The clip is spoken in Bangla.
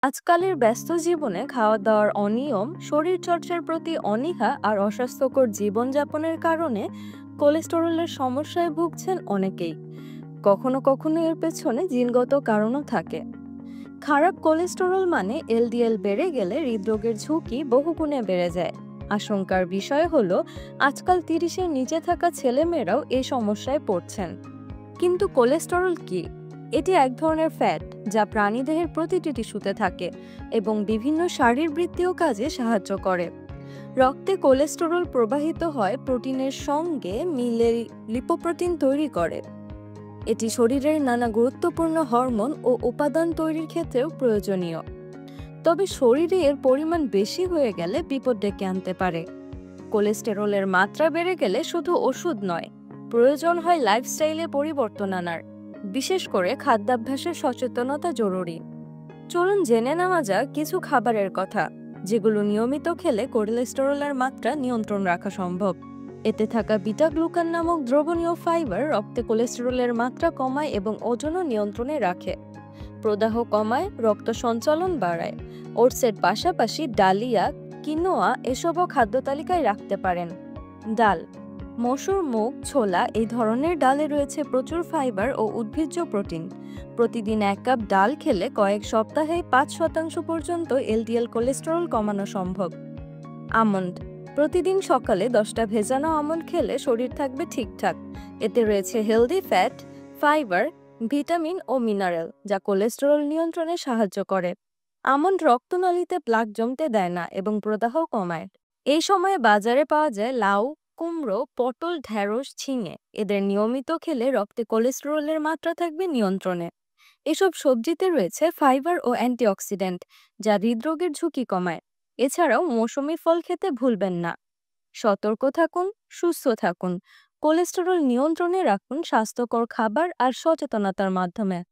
আজকালের ব্যস্ত জীবনে খাওয়া-দাওয়ার অনিয়ম, শরীরচর্চার প্রতি অনীহা আর অস্বাস্থ্যকর জীবনযাপনের কারণে কোলেস্টেরলের সমস্যায় ভুগছেন অনেকেই। কখনো কখনো এর পেছনে জিনগত কারণও থাকে। খারাপ কোলেস্টেরল মানে এলডিএল বেড়ে গেলে হৃদরোগের ঝুঁকি বহুগুণে বেড়ে যায়। আশঙ্কার বিষয় হলো আজকাল ৩০-এর নিচে থাকা ছেলেমেয়েরাও এই সমস্যায় পড়ছেন। কিন্তু কোলেস্টেরল কি? এটি এক ধরনের ফ্যাট যা প্রাণীদেহের প্রতিটি টিস্যুতে থাকে এবং বিভিন্ন শারীরবৃত্তীয় কাজে সাহায্য করে। রক্তে কোলেস্টেরল প্রবাহিত হয় প্রোটিনের সঙ্গে মিলে লিপোপ্রোটিন তৈরি করে। এটি শরীরের নানা গুরুত্বপূর্ণ হরমোন ও উপাদান তৈরির ক্ষেত্রেও প্রয়োজনীয়। তবে শরীরে এর পরিমাণ বেশি হয়ে গেলে বিপদ ডেকে আনতে পারে। কোলেস্টেরলের মাত্রা বেড়ে গেলে শুধু ওষুধ নয়, প্রয়োজন হয় লাইফস্টাইলে পরিবর্তন আনার। বিশেষ করে খাদ্যাভ্যাসে সচেতনতা জরুরি। চলুন জেনে নেওয়া যাক কিছু খাবারের কথা, যেগুলো নিয়মিত খেলে কোলেস্টেরলের মাত্রা নিয়ন্ত্রণ রাখা সম্ভব। এতে থাকা বিটা গ্লুকান নামক দ্রবণীয় ফাইবার রক্তে কোলেস্টেরলের মাত্রা কমায় এবং ওজনও নিয়ন্ত্রণে রাখে। প্রদাহ কমায়, রক্ত সঞ্চালন বাড়ায়। ওটসের পাশাপাশি ডালিয়া, কিনোয়া এসবও খাদ্য তালিকায় রাখতে পারেন। ডাল, মসুর, মুগ, ছোলা এই ধরনের ডালে রয়েছে প্রচুর ফাইবার ও উদ্ভিজ্জ প্রোটিন। প্রতিদিন ১ কাপ ডাল খেলে কয়েক সপ্তাহে ৫% পর্যন্ত এলডিএল কোলেস্টেরল কমানো সম্ভব। আমন্ড, প্রতিদিন সকালে ১০টা ভেজানো আমন্ড খেলে শরীর থাকবে ঠিকঠাক। এতে রয়েছে হেলদি ফ্যাট, ফাইবার, ভিটামিন ও মিনারেল যা কোলেস্টেরল নিয়ন্ত্রণে সাহায্য করে। আমন্ড রক্তনালীতে প্লাক জমতে দেয় না এবং প্রদাহ কমায়। এই সময়ে বাজারে পাওয়া যায় লাউ, কুমড়ো, পটল, ঢেঁড়স, ঝিঙে। এদের নিয়মিত খেলে রক্তে কোলেস্টেরলের মাত্রা থাকবে নিয়ন্ত্রণে। এসব সবজিতে রয়েছে ফাইবার ও অ্যান্টিঅক্সিডেন্ট যা হৃদরোগের ঝুঁকি কমায়। এছাড়াও মৌসুমী ফল খেতে ভুলবেন না। সতর্ক থাকুন, সুস্থ থাকুন। কোলেস্টেরল নিয়ন্ত্রণে রাখুন স্বাস্থ্যকর খাবার আর সচেতনতার মাধ্যমে।